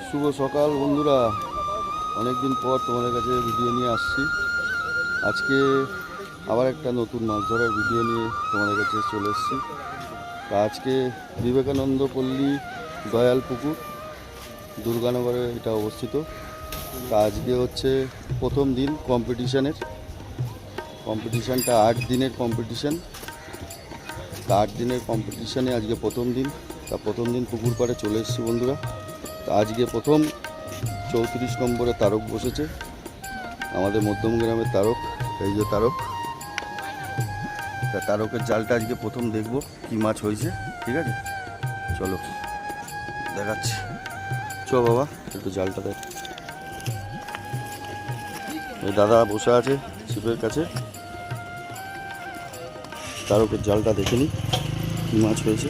শুভ সকাল বন্ধুরা, অনেকদিন পর তোমাদের কাছে ভিডিও নিয়ে আসছি। আজকে আবার একটা নতুন মাছ ধরার ভিডিও নিয়ে তোমাদের কাছে চলে এসেছি। তা আজকে বিবেকানন্দ পল্লী দয়াল পুকুর, দুর্গানগরে এটা অবস্থিত। তা আজকে হচ্ছে প্রথম দিন কম্পিটিশানটা 8 দিনের কম্পিটিশান। তা 8 দিনের কম্পিটিশানে আজকে প্রথম দিন। তা প্রথম দিন পুকুর পাড়ে চলে এসেছি বন্ধুরা। তা আজকে প্রথম 34 নম্বরে তারক বসেছে, আমাদের মধ্যম গ্রামের তারক। এই যে তারক, তা তারকের জালটা আজকে প্রথম দেখব কি মাছ হয়েছে। ঠিক আছে, চলো দেখাচ্ছি। চ বাবা, একটু জালটা দেখ। এই দাদা বসে আছে ছিপের কাছে, তারকের জালটা দেখে নি কি মাছ হয়েছে।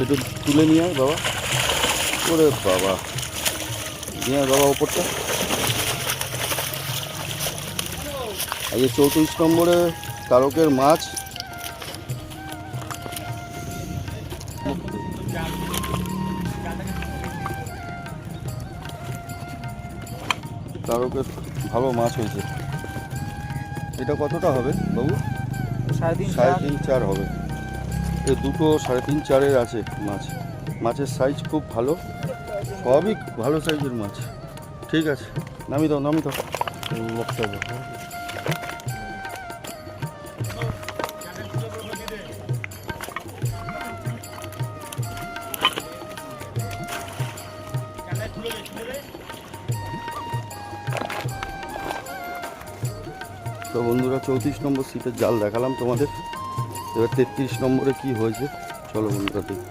একটু তুলে নিয়ে আয় বাবা। ওরে বাবা, নিয়ে আয় বাবা ওপরটা। আজকে 34 নম্বরে তারকের মাছ। তারকের ভালো মাছ হয়েছে। এটা কতটা হবে বাবু? 3.5-4 হবে। এই দুটো 3.5-4 আছে মাছ। মাছের সাইজ খুব ভালো, সবই ভালো সাইজের মাছ। ঠিক আছে, নামি দাও মুখটা দাও। তো বন্ধুরা, 34 নম্বর সিটের জাল দেখালাম তোমাদের। এবার 33 নম্বরে কি হয়েছে চলো বন্ধুরা দেখি।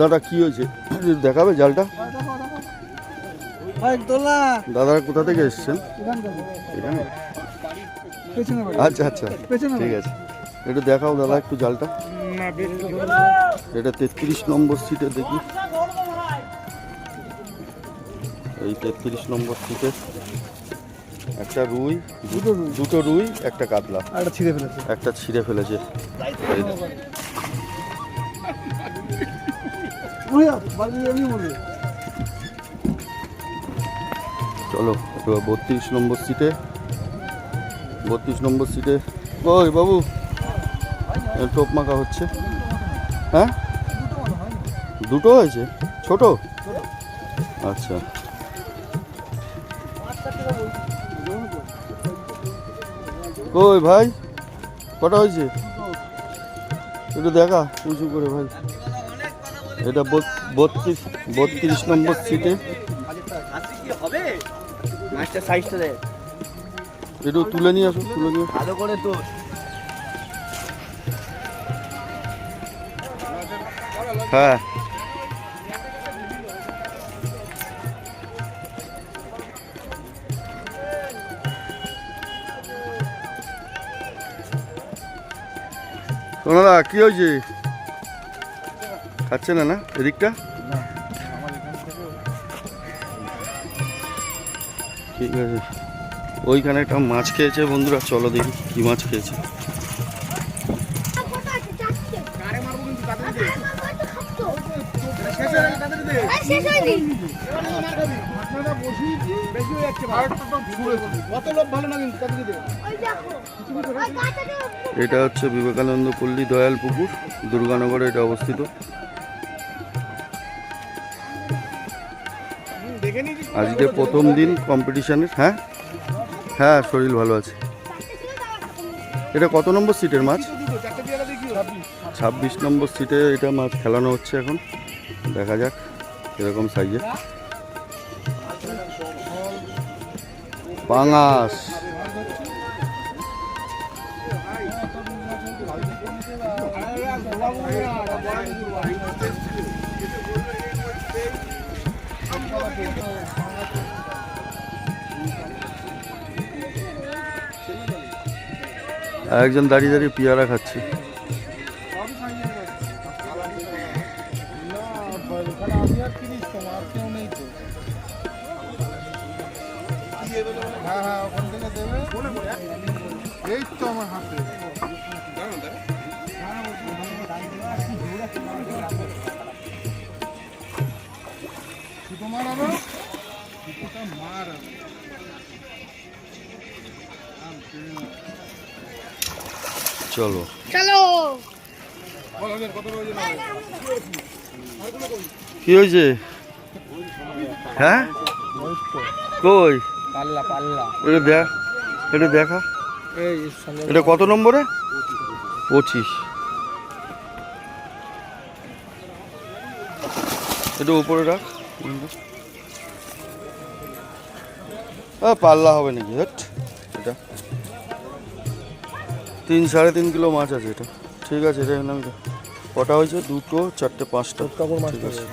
দাদা কি হয়েছে দেখাবে জালটা? দাদারা কোথা থেকে এসছেন? এখানে? আচ্ছা আচ্ছা, ঠিক আছে, একটু দেখাও দাদা একটু জালটা। এটা 33 নম্বর সিটে দেখি। এই 33 নম্বর সিটে একটা রুই, দুটো রুই, একটা কাতলা, একটা ছিঁড়ে ফেলেছে। চলো এবার 32 নম্বর সিটে। 32 নম্বর সিটে ওই বাবু টোপ মাখা হচ্ছে। হ্যাঁ, দুটো হয়েছে, ছোট। আচ্ছা, ওই ভাই কটা হয়েছে একটু দেখা উঁচু করে ভাই। এটা 32 নম্বর সিটে। একটু তুলে নিয়ে আসো, তুলে নিয়ে ভালো করে। তো হ্যাঁ, সোনাদা কি হয়েছে? খাচ্ছে না না এদিকটা? ঠিক আছে, ওইখানে একটা মাছ খেয়েছে বন্ধুরা। চলো দেখি কি মাছ খেয়েছে। এটা হচ্ছে বিবেকানন্দ পল্লী দয়াল পুকুর, দুর্গানগরে এটা অবস্থিত। আজকে প্রথম দিন কম্পিটিশনের। হ্যাঁ হ্যাঁ, শরীর ভালো আছে। এটা কত নম্বর সিটের মাছ? 26 নম্বর সিটে এটা মাছ খেলানো হচ্ছে এখন। দেখা যাক এরকম সাইজের পাঙাশ। একজন দাঁড়িয়ে দাঁড়িয়ে পেয়ারা খাচ্ছে। হ্যাঁ হ্যাঁ, ওখান থেকে দেবে। এই তো আমার হাতে চলো চলো। কি হয়েছে? হ্যাঁ কই পাল্লা পাল্লা এটা দেখ, এটা দেখা। এটা কত নম্বরে? 25। এটা উপরে রাখ। পাল্লা হবে নাকি? হ্যাট, এটা 3-3.5 কিলো মাছ আছে এটা। ঠিক আছে, এটা নাম কটা হয়েছে? 2, 4, 5টা। ঠিক আছে।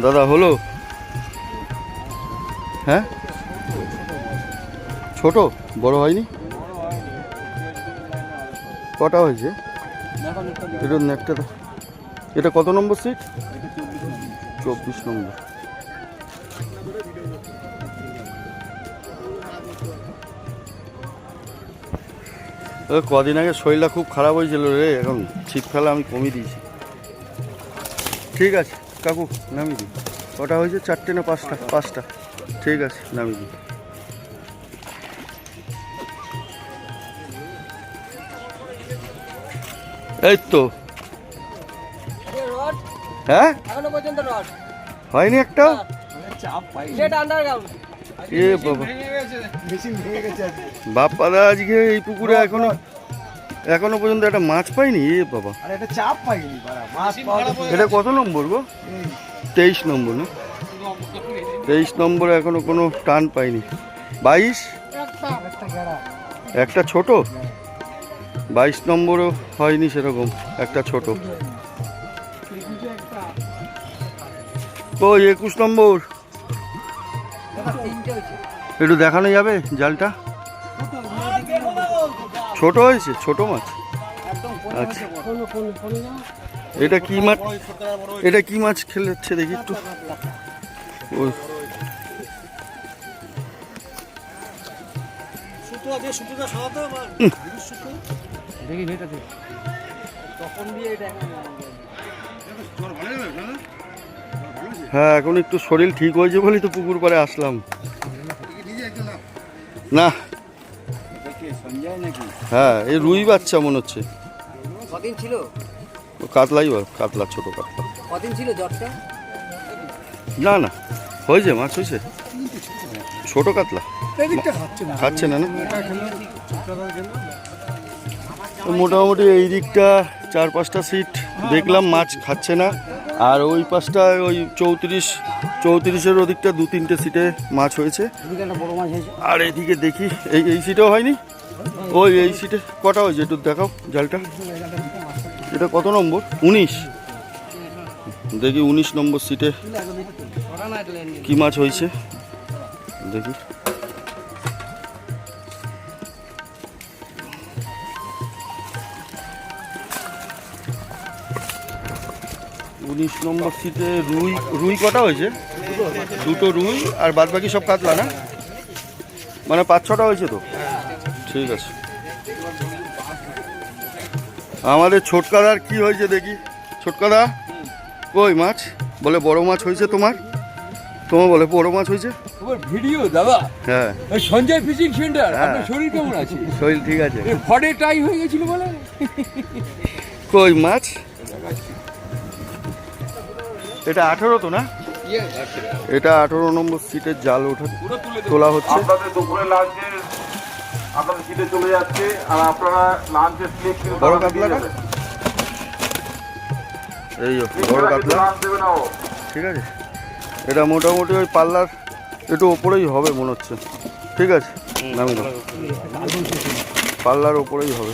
দাদা হলো? হ্যাঁ, ছোট, বড় হয়নি। কটা হয়েছে? এটা নেটটা, এটা কত নম্বর সিট? 24 নম্বর। কদিন আগে শরীরটা খুব খারাপ হয়েছিল রে, এখন ছিপ ফেলা আমি কমিয়ে দিয়েছি। ঠিক আছে কাকু, নামিয়ে দিই। কটা হয়েছে? 4টে না 5টা? 5টা। ঠিক আছে, নামিয়ে দিই। এই তো। হ্যাঁ, এখনো পর্যন্ত রড হয়নি একটা। এ বাবা, বাপ্পাদা আজকে এই পুকুরে এখনো পর্যন্ত একটা মাছ পাইনি। এ বাবা, এটা কত নম্বর গো? 23 নম্বর না? 23 নম্বরে এখনো কোনো টান পাইনি। 22, একটা ছোট। 22 নম্বরও হয়নি সেরকম, একটা ছোট। ওই 21 নম্বর। একটু দেখানো যাবে জালটা? ছোট হয়েছে, ছোট মাছ। আচ্ছা, এটা কি মাছ? এটা কি মাছ খেলেছে দেখি একটু। ওই হ্যাঁ, এখন একটু শরীর ঠিক হয়েছে বলেই তো পুকুর পাড়ে আসলাম। না, হ্যাঁ, এই রুই বাচ্চা মনে হচ্ছে। কদিন ছিল? কাতলাই, কাতলা, ছোট কাতলা। কদিন ছিল জ্বরটা? না না, হয়েছে, মাছ হয়েছে। ছোট কাতলা খাচ্ছে না। মোটামুটি এই দিকটা 4-5টা সিট দেখলাম মাছ খাচ্ছে না। আর ওই পাশটা ওই 34-34-এর ওদিকটা 2-3টে সিটে মাছ হয়েছে। আর এদিকে দেখি এই সিটেও হয়নি। ওই এই সিটে কটা হয়েছে একটু দেখাও জালটা। এটা কত নম্বর? 19। দেখি 19 নম্বর সিটে কি মাছ হয়েছে দেখি। উনিশ নম্বর সিটে রুই কটা হয়েছে? 2টো রুই আর বাদ বাকি সব কাতলা না? মানে 5-6টা হয়েছে তো। ঠিক আছে। আমাদের ছোটকাদার কি হয়েছে দেখি। ছোটকাদা কই মাছ? বলে বড় মাছ হয়েছে তোমার বলে বড় মাছ হয়েছে। ভিডিও দাদা, হ্যাঁ, সঞ্জয় ফিশিং সেন্টার। আপনার শরীর কেমন আছে? শরীর ঠিক আছে। ফডে টাই হয়ে গেছিল বলে। কই মাছ? এটা 18 তো না? এটা 18 নম্বর সিটের জাল তোলা হচ্ছে। আপনাদের দুপুরে লাঞ্চের আপনাদের সিটে চলে যাচ্ছে, আর আপনারা লাঞ্চের স্লিপ কিন্তু বড় কাতলাটা, এই বড় কাতলা। ঠিক আছে, এটা মোটামুটি ওই পাল্লার একটু ওপরেই হবে মনে হচ্ছে। ঠিক আছে, নামি দাও। পাল্লার ওপরেই হবে।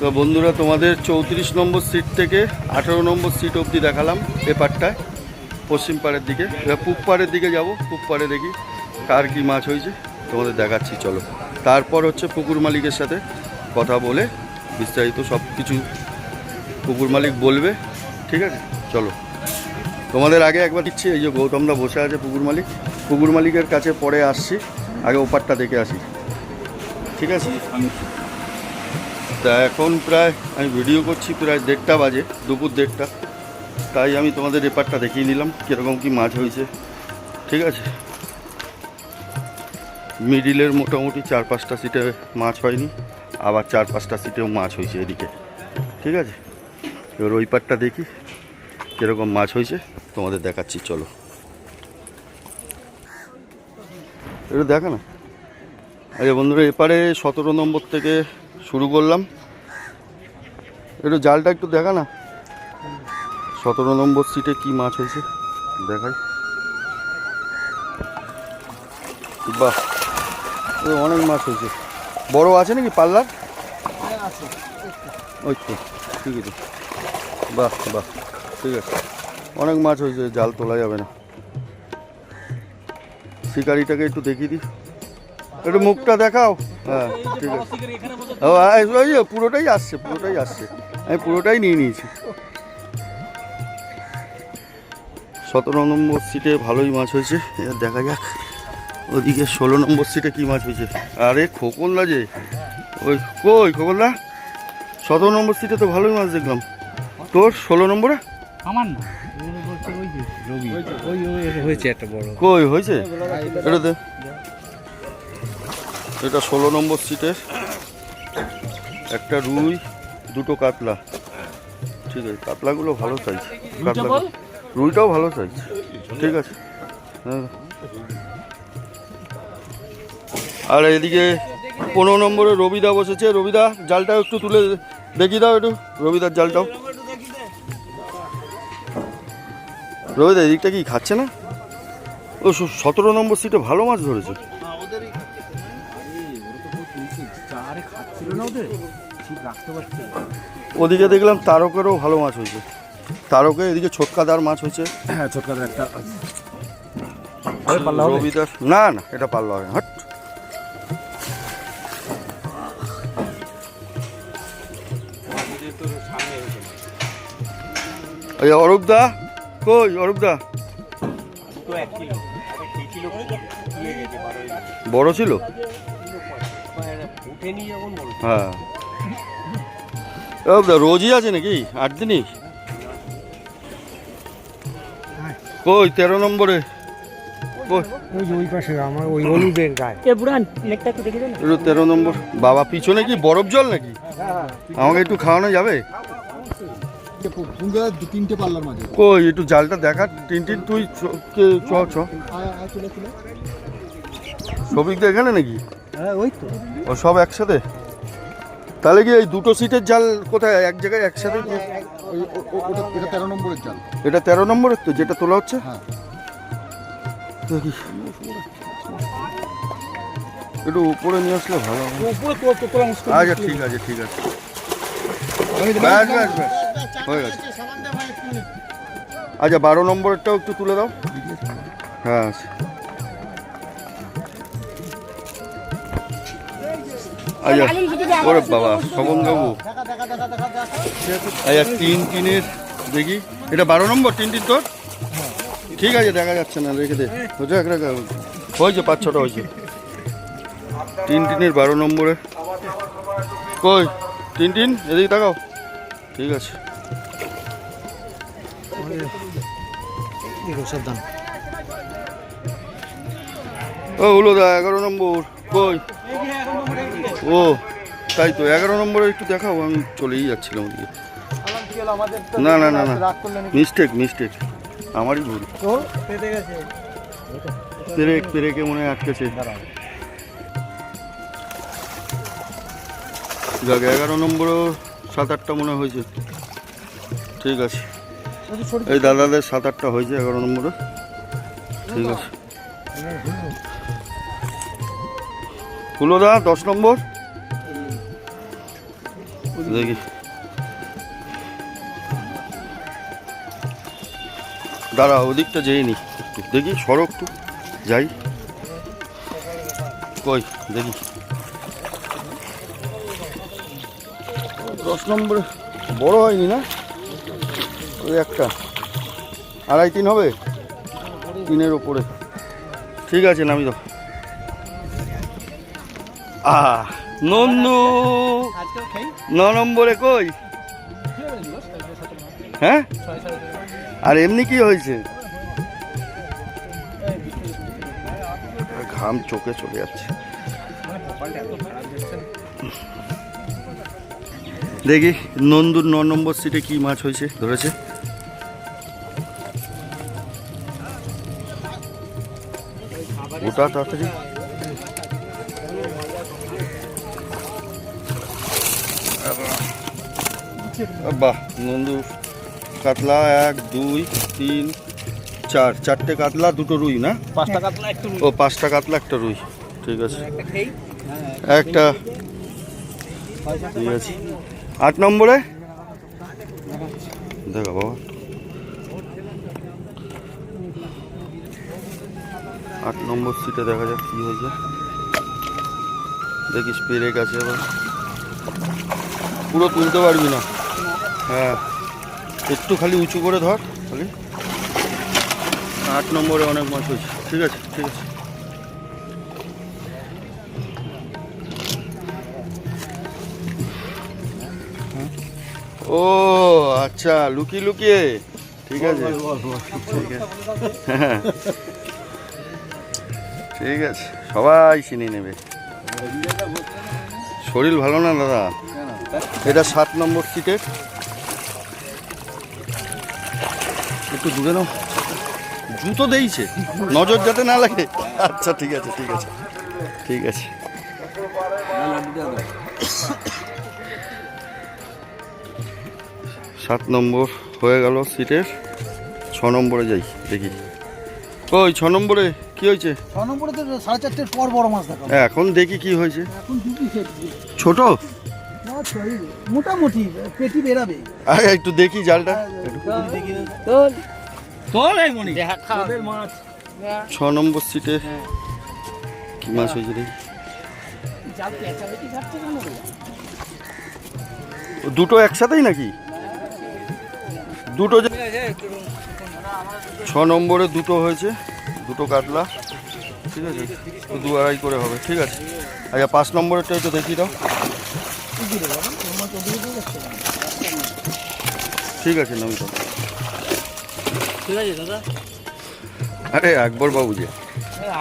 তো বন্ধুরা, তোমাদের 34 নম্বর সিট থেকে 18 নম্বর সিট অবধি দেখালাম এপারটায়, পশ্চিম পাড়ের দিকে। এবার পূব পাড়ের দিকে যাব। পূব পাড়ে দেখি কার কি মাছ হয়েছে তোমাদের দেখাচ্ছি। চলো, তারপর হচ্ছে পুকুর মালিকের সাথে কথা বলে বিস্তারিত সব কিছু পুকুর মালিক বলবে। ঠিক আছে, চলো। তোমাদের আগে একবার দিচ্ছি, এই যে গৌতমদা বসে আছে পুকুর মালিক। পুকুর মালিকের কাছে পরে আসছি, আগে ওপারটা দেখে আসি, ঠিক আছে? তা এখন প্রায় আমি ভিডিও করছি, প্রায় 1:30 বাজে, দুপুর 1:30, তাই আমি তোমাদের এপারটা দেখিয়ে নিলাম কীরকম কি মাছ হয়েছে, ঠিক আছে? মিডিলের মোটামুটি 4-5টা সিটে মাছ হয়নি, আবার 4-5টা সিটেও মাছ হয়েছে এদিকে, ঠিক আছে? এবার ওই পারটা দেখি কীরকম মাছ হয়েছে, তোমাদের দেখাচ্ছি, চলো। এটা দেখা না। আচ্ছা বন্ধুরা, এপারে 17 নম্বর থেকে শুরু করলাম। একটু জালটা একটু দেখা না, 17 নম্বর সিটে কি মাছ হয়েছে দেখাই। বাহ, অনেক মাছ হয়েছে। বড় আছে নাকি পাল্লার? ওই তো, ঠিক আছে। বাহ বাহ, ঠিক আছে, অনেক মাছ হয়েছে, জাল তোলা যাবে না। শিকারিটাকে একটু দেখিয়ে দিই, একটু মুখটা দেখাও। হ্যাঁ ঠিক আছে, ওই যে পুরোটাই আসছে, পুরোটাই আসছে, আমি পুরোটাই নিয়ে নিয়েছি। 17 নম্বর সিটে ভালোই মাছ হয়েছে, এবার দেখা যাক ওদিকে 16 নম্বর সিটে কি মাছ হয়েছে। আরে খোকনদা যে, ওই কই খোকনদা? 17 নম্বর সিটে তো ভালোই মাছ দেখলাম, তোর 16 নম্বরে? আমার না, হয়েছে একটা বড়। কই হয়েছে? এটা দে, এটা 16 নম্বর সিটের একটা রুই, 2টো কাতলা, ঠিক আছে? কাতলাগুলো ভালো সাইজ, কাতলা রুইটাও ভালো সাইজ, ঠিক আছে? হ্যাঁ। আর এদিকে 15 নম্বরে রবিদা বসেছে। রবিদা, জালটাও একটু তুলে দেখিয়ে দাও, একটু রবিদার জালটাও। রবিদা এদিকটা কি খাচ্ছে না? ও 17 নম্বর সিটে ভালো মাছ ধরেছে। ওদিকে দেখলাম তারকেরও ভালো মাছ হয়েছে, তারকে। এদিকে ছোটকাদার মাছ হয়েছে। হ্যাঁ, ছোটকাদার একটা রবিদার না না, এটা পাল্লা হয়, হাট। আচ্ছা অরূপদা কই? অরূপদা বড় ছিল, হ্যাঁ। অরূপদা রোজই আছে নাকি 8 দিনই? কই 13 নম্বরে? ওই পাশে আমার ওই হলুদের গায়ে। এ বুড়ান নেকটা একটু দেখে দেন। 13 নম্বর। বাবা পিছনে কি বরফ জল নাকি? আমাকে একটু খাওয়ানো যাবে? 2-3টে পাল্লার মাঝে। কই একটু জালটা দেখা। টিনটিন তুই চ চ, সবিকদা এখানে নাকি? হ্যাঁ ওই তো, ও সব একসাথে। তাহলে কি এই 2টো সিটের জাল কোথায় এক জায়গায় একসাথে? এটা 13 নম্বরের জাল। এটা 13 নম্বরের তো যেটা তোলা হচ্ছে। হ্যাঁ, দেখি একটু উপরে নিয়ে আসলে ভালো হবে। আচ্ছা ঠিক আছে, ঠিক আছে, ব্যাস ব্যাস ব্যাস হয়ে গেছে। আচ্ছা 12 নম্বরেরটাও একটু তুলে দাও। হ্যাঁ আচ্ছা, ওরে বাবা স্বপনবাবু, আচ্ছা টিনের দেখি, এটা 12 নম্বর টিন তোর? ঠিক আছে, দেখা যাচ্ছে না, রেখে দে। হয়েছে 5-6টা হয়েছে টিনের 12 নম্বরে। কই টিন এদিকে তাকাও, ঠিক আছে। সাবধান। ও হলো দা 11 নম্বর কই? ও তাই তো, 11 নম্বরে একটু দেখাও। আমি চলেই যাচ্ছিলাম ওদিকে। না না না না, মিস্টেক আমারই ভুল। পেরেকে মনে হয় আটকেছে। যাক 11 নম্বরও 7-8টা মনে হয়েছে, ঠিক আছে। এই দাদাদের 7-8টা হয়েছে 11 নম্বরে, ঠিক আছে। ফুলোদা 10 নম্বর দেখি। দাঁড়া ওদিকটা যেই নি, দেখি সড়ক তো যাই। কই দেখি 10 নম্বরে বড় হয়নি না? ওই একটা 2.5-3 হবে, 3-এর ওপরে, ঠিক আছে নামি দাও। নন্দু 9 নম্বরে কই? হ্যাঁ, আর এমনি কি হয়েছে? ঘাম চোখে চলে যাচ্ছে। দেখি নন্দুর 9 নম্বর সিটে কি মাছ হয়েছে, ধরেছে। ওটা তাড়াতাড়ি। বাহ, নন্দু কাতলা 1 2 3 4, 4টে কাতলা 2টো রুই না? 5টা কাতলা একটু ও 5টা কাতলা 1টা রুই, ঠিক আছে। একটা ঠিক আছে। 8 নম্বরে দেখো বাবা, 8 নম্বর সিটে দেখা যাক কি হয়েছে। দেখিস পেরেক আছে, এবার পুরো তুলতে পারবি না। হ্যাঁ, একটু খালি উঁচু করে ধর খালি। 8 নম্বরে অনেক মাছ হয়েছে, ঠিক আছে ঠিক আছে। ও আচ্ছা, লুকিয়ে লুকিয়ে, ঠিক আছে ঠিক আছে। হ্যাঁ ঠিক আছে, সবাই চিনে নেবে। শরীর ভালো না দাদা? এটা 7 নম্বর সিটের। একটু দূরে নাও, জুতো দিয়েছে, নজর যাতে না লাগে। আচ্ছা ঠিক আছে ঠিক আছে ঠিক আছে। 7 নম্বর হয়ে গেল সিটের। 6 নম্বরে যাই দেখি। ওই 6 নম্বরে কি হয়েছে? 6 নম্বরে তো 4:30 পর বড় মাছ দেখা। এখন দেখি কি হয়েছে। এখন দুটি সেট ছোট মাছ হয়, মোটামুটি পেটি বেরাবে। আগে একটু দেখি জালটা। তোল তোল এই মনি দেখা খাওয়াদের মাছ। 6 নম্বর সিটে কি মাছ হয়েছে দেখি। জাল পেঁচা বেটি যাচ্ছে কেন? দুটো একসাথেই নাকি? দুটো 6 নম্বরে দুটো হয়েছে, দুটো কাতলা, ঠিক আছে। 2 আড়াই করে হবে, ঠিক আছে। আচ্ছা 5 নম্বরেরটা একটু দেখি দাও। ঠিক আছে নামি দাও। ঠিক আছে দাদা। আরে আকবর বাবু যে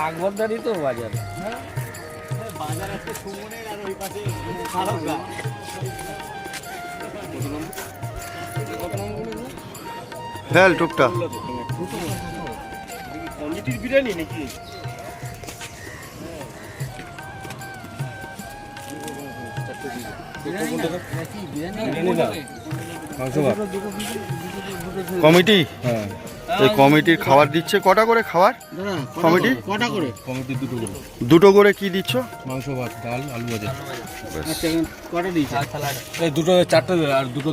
আকবরদারি তো বাজার। বাজার আছে সুমনের, আর ওই পাশে সারগা। হ্যাঁ টুকটা কমিটির বিরিয়ানি নাকি? কমিটি, এই কমিটির খাবার দিচ্ছে। কটা করে খাবার কমিটি? কটা করে? কমিটি 2টো করে। 2টো করে কি দিচ্ছ? মাংস ভাত, ডাল, আলু ভাজা। আচ্ছা কটা দিয়েছে? এই 2টো 4টে আর 2টো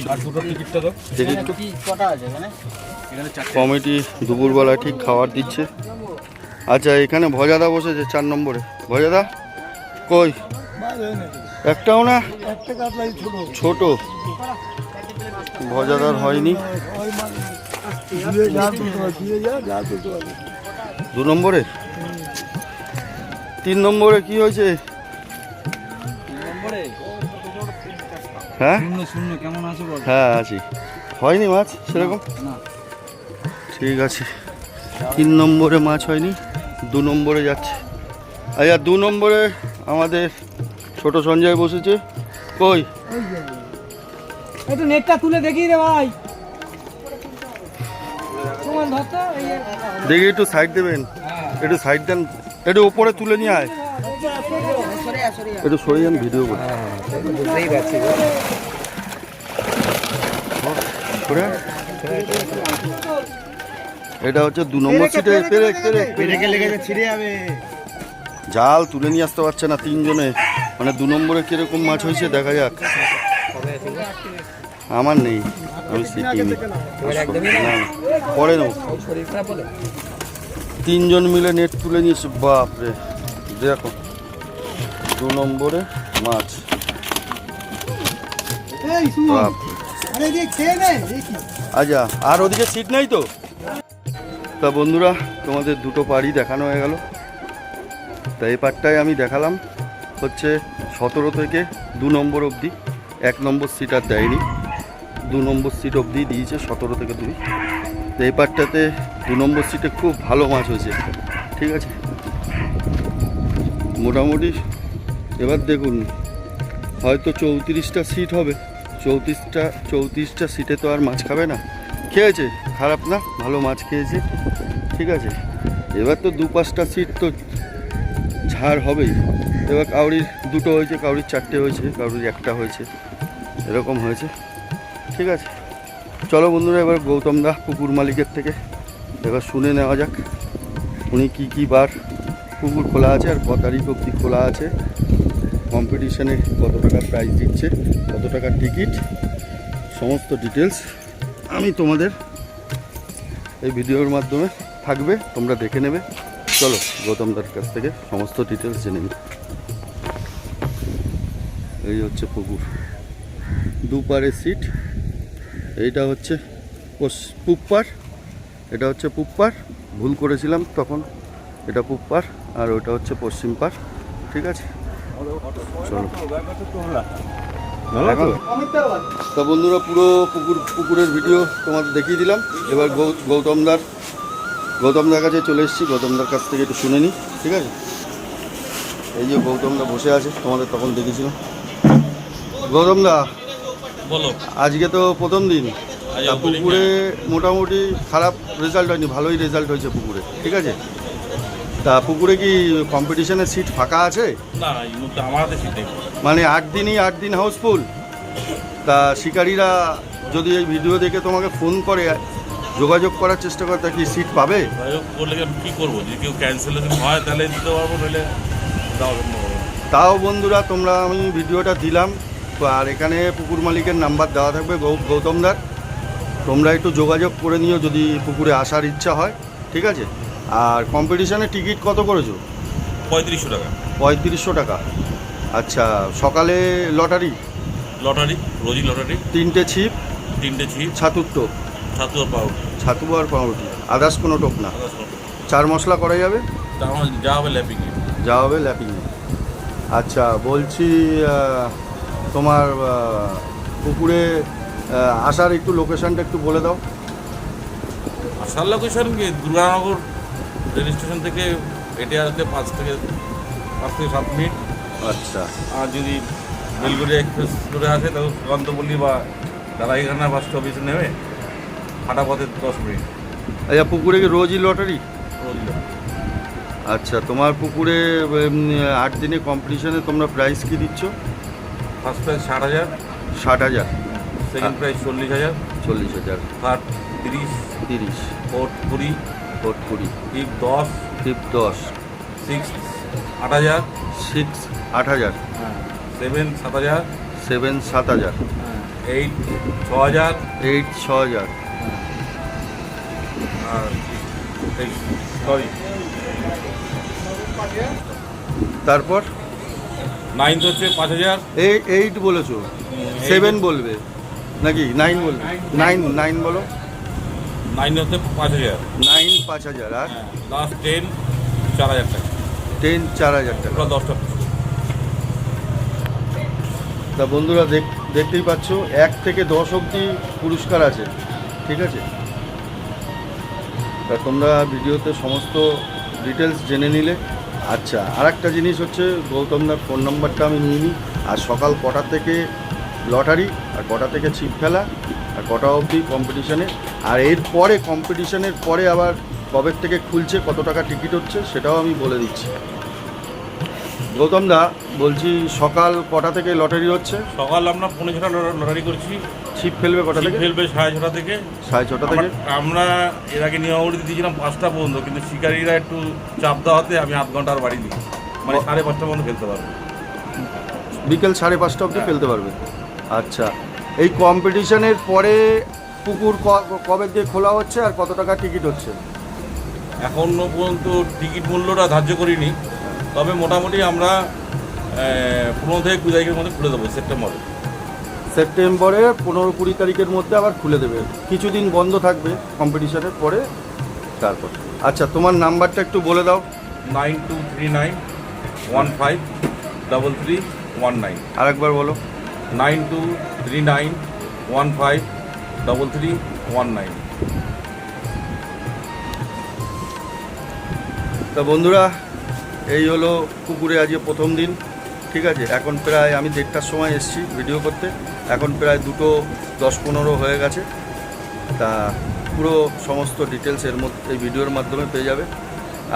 টিকিটটা দাও। দেখি একটু। কি কটা আছে এখানে? এখানে 4টে। কমিটি দুপুরবেলা ঠিক খাবার দিচ্ছে। আচ্ছা এখানে ভজাদা বসেছে 4 নম্বরে। ভজাদা কই? একটাও না? একটা কাতলাই ছোট। ছোট ভজাদার হয়নি। 2 নম্বরে। 3 নম্বরে কি হয়েছে? হ্যাঁ শূন্য কেমন আছে বল? হ্যাঁ আছি। হয়নি মাছ সেরকম? না। ঠিক আছে, 3 নম্বরে মাছ হয়নি, 2 নম্বরে যাচ্ছে। আচ্ছা 2 নম্বরে আমাদের ছোট সঞ্জয় বসেছে। কই? একটু নেটটা তুলে দেখি রে ভাই। তোমার ধরতো এই দেখি একটু সাইড দেবেন, একটু সাইড দেন, একটু উপরে তুলে নিয়ে আয়, একটু সরে যান, ভিডিও করি। এটা হচ্ছে 2 নম্বর সিটে। পেরেকে লেগে ছিড়ে যাবে। জাল তুলে নিয়ে আসতে পারছে না 3 জনে। মানে 2 নম্বরে কিরকম মাছ হয়েছে দেখা যাক। আমার নেই, আমি শিখিনি। পরে নেব। 3 জন মিলে নেট তুলে নিয়েছে। বাপরে দেখো 2 নম্বরে মাছ। বাপরে। আচ্ছা আর ওদিকে সিট নেই তো? তা বন্ধুরা তোমাদের 2টো পাড়ি দেখানো হয়ে গেল। তা এই পার্টটায় আমি দেখালাম হচ্ছে 17 থেকে 2 নম্বর অবধি। 1 নম্বর সিট আর দেয়নি, 2 নম্বর সিট অবধি দিয়েছে, 17 থেকে 2। তো এই পার্টটাতে 2 নম্বর সিটে খুব ভালো মাছ হয়েছে, ঠিক আছে। মোটামুটি এবার দেখুন, হয়তো 34টা সিট হবে, 34টা সিটে তো আর মাছ খাবে না। খেয়েছে, খারাপ না, ভালো মাছ খেয়েছে, ঠিক আছে। এবার তো 2-5টা সিট তো ছাড় হবেই। এবার কাউরির 2টো হয়েছে, কাউরির 4টে হয়েছে, কাউরির 1টা হয়েছে, এরকম হয়েছে, ঠিক আছে। চলো বন্ধুরা, এবার গৌতম দা পুকুর মালিকের থেকে এবার শুনে নেওয়া যাক উনি কী বার পুকুর খোলা আছে আর কত তারিখ অবধি খোলা আছে, কম্পিটিশানে কত টাকা প্রাইজ দিচ্ছে, কত টাকার টিকিট, সমস্ত ডিটেলস আমি তোমাদের এই ভিডিওর মাধ্যমে থাকবে, তোমরা দেখে নেবে। চলো গৌতম দার কাছ থেকে সমস্ত ডিটেলস জেনে নিই। এই হচ্ছে পুকুর, দুপারে সিট। এইটা হচ্ছে পূব পাড়, এটা হচ্ছে পূব পাড়, ভুল করেছিলাম তখন, এটা পূব পাড় আর ওটা হচ্ছে পশ্চিম পাড়, ঠিক আছে। চলো তা বন্ধুরা, পুরো পুকুরের ভিডিও তোমাদের দেখিয়ে দিলাম। এবার গৌতমদার কাছে চলে এসেছি, গৌতমদার কাছ থেকে একটু শুনে নিই, ঠিক আছে। এই যে গৌতমদা বসে আছে, তোমাদের তখন দেখেছিলাম। গৌতমদা বলো। আজকে তো প্রথম দিন, তা পুকুরে মোটামুটি খারাপ রেজাল্ট হয়নি, ভালোই রেজাল্ট হয়েছে পুকুরে, ঠিক আছে। তা পুকুরে কি কম্পিটিশনের সিট ফাঁকা আছে? না, এই মুহূর্তে আমার হাতে সিট নেই। মানে 8 দিন হাউসফুল। তা শিকারীরা যদি এই ভিডিও দেখে তোমাকে ফোন করে, যোগাযোগ করার চেষ্টা করে, তা কি সিট পাবে? যোগাযোগ করলে আমি কী করবো? যদি কেউ ক্যান্সেলেশন হয় তাহলে দিতে পারবো, নইলে দেওয়া সম্ভব হবে না। তাও বন্ধুরা, তোমরা, আমি ভিডিওটা দিলাম তো, আর এখানে পুকুর মালিকের নাম্বার দেওয়া থাকবে, গৌতমদার, তোমরা একটু যোগাযোগ করে নিও যদি পুকুরে আসার ইচ্ছা হয়, ঠিক আছে। আর কম্পিটিশানের টিকিট কত করেছো? 3500 টাকা। 3500 টাকা। আচ্ছা, সকালে লটারি, রোজই লটারি, 3টে ছিপ, 3টে ছিপ, ছাতুর টোপ, ছাতু আর পাউরুটি, ছাতু আর পাউরুটি, আদার্স কোনো টোপ না। 4 মশলা করা যাবে, আমার যা হবে ল্যাপিংয়ে। যা হবে ল্যাপিংয়ে। আচ্ছা, বলছি তোমার পুকুরে আসার একটু লোকেশনটা একটু বলে দাও। আসার লোকেশন কি, দুর্গানগর রেল স্টেশন থেকে হেঁটে আসতে 5 থেকে 7 মিনিট। আচ্ছা, আর যদি বেলগুড়িয়া এক্সপ্রেস ধরে আসে তাহলে সুকান্তপল্লী বা দালাইখানা বাস স্টপেজে নেমে হাঁটা পথে 10 মিনিট। আচ্ছা, পুকুরে কি রোজই লটারি? রোজ লটারি। আচ্ছা, তোমার পুকুরে 8 দিনে কম্পিটিশনে তোমরা প্রাইস কি দিচ্ছ? First prize 60,000, 60,000, second prize 40,000, 40,000, third 30, 30, fourth 20, fourth 20, fifth 10, fifth 10, six 8,000, 6 8,000, seven 7,000, 7 7,000, eight 6,000, 8 6,000, আর সরি তারপর নাইন্থ হচ্ছে 5,000, 8 বলেছো, 7 বলবে নাকি 9 বলবে? 9 বলো। 9 হচ্ছে 5,000, 9 5,000 আর লাস্ট 10 4,000 টাকা, 10 4,000 টাকা। টোটাল 10টা। তা বন্ধুরা, দেখতেই পাচ্ছ 1 থেকে 10 অবধি পুরস্কার আছে, ঠিক আছে। তা তোমরা ভিডিওতে সমস্ত ডিটেলস জেনে নিলে। আচ্ছা, আর একটা জিনিস হচ্ছে, গৌতমদার ফোন নাম্বারটা আমি নিয়ে নিই, আর সকাল কটা থেকে লটারি, আর কটা থেকে ছিপ ফেলা, আর কটা অবধি কম্পিটিশানে, আর এরপরে কম্পিটিশানের পরে আবার কবে থেকে খুলছে, কত টাকা টিকিট হচ্ছে, সেটাও আমি বলে দিচ্ছি। গৌতমদা, বলছি সকাল কটা থেকে লটারি হচ্ছে? সকাল আমরা 5:30 লটারি করছি। ছিপ ফেলবে কটা থেকে? ফেলবে 6:30 থেকে। 6:30 থেকে। আমরা এর আগে নিয়মাবলী দিয়েছিলাম 5টা পর্যন্ত, কিন্তু শিকারীরা একটু চাপ দেওয়াতে আমি আধ ঘন্টার বাড়ি দিই, মানে 5:30 পর্যন্ত ফেলতে পারবো। বিকেল 5:30 অবধি ফেলতে পারবে। আচ্ছা, এই কম্পিটিশনের পরে পুকুর কবে দিয়ে খোলা হচ্ছে আর কত টাকা টিকিট হচ্ছে? এখনও পর্যন্ত টিকিট মূল্যটা ধার্য করিনি, তবে মোটামুটি আমরা 15 থেকে 20 তারিখের মধ্যে খুলে দেবো। সেপ্টেম্বরে 15-20 তারিখের মধ্যে আবার খুলে দেবে, কিছুদিন বন্ধ থাকবে কম্পিটিশনের পরে, তারপর। আচ্ছা, তোমার নাম্বারটা একটু বলে দাও। 9239 9239 আরেকবার বলো। 9239153319। তা বন্ধুরা, এই হলো পুকুরে আজকে প্রথম দিন। ঠিক আছে, এখন প্রায় আমি 1:30টার সময় এসেছি ভিডিও করতে, এখন প্রায় 2:10-15 হয়ে গেছে। তা পুরো সমস্ত ডিটেলস এর মধ্যে এই ভিডিওর মাধ্যমে পেয়ে যাবে।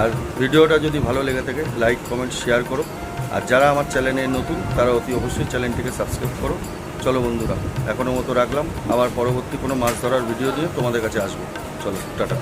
আর ভিডিওটা যদি ভালো লেগে থাকে লাইক কমেন্ট শেয়ার করো। আর যারা আমার চ্যানেলে নতুন তারা অতি অবশ্যই চ্যানেলটিকে সাবস্ক্রাইব করো। চলো বন্ধুরা, এখনো মতো রাখলাম, আবার পরবর্তী কোনো মাছ ধরার ভিডিও দিয়ে তোমাদের কাছে আসবো। চলো, টাটা।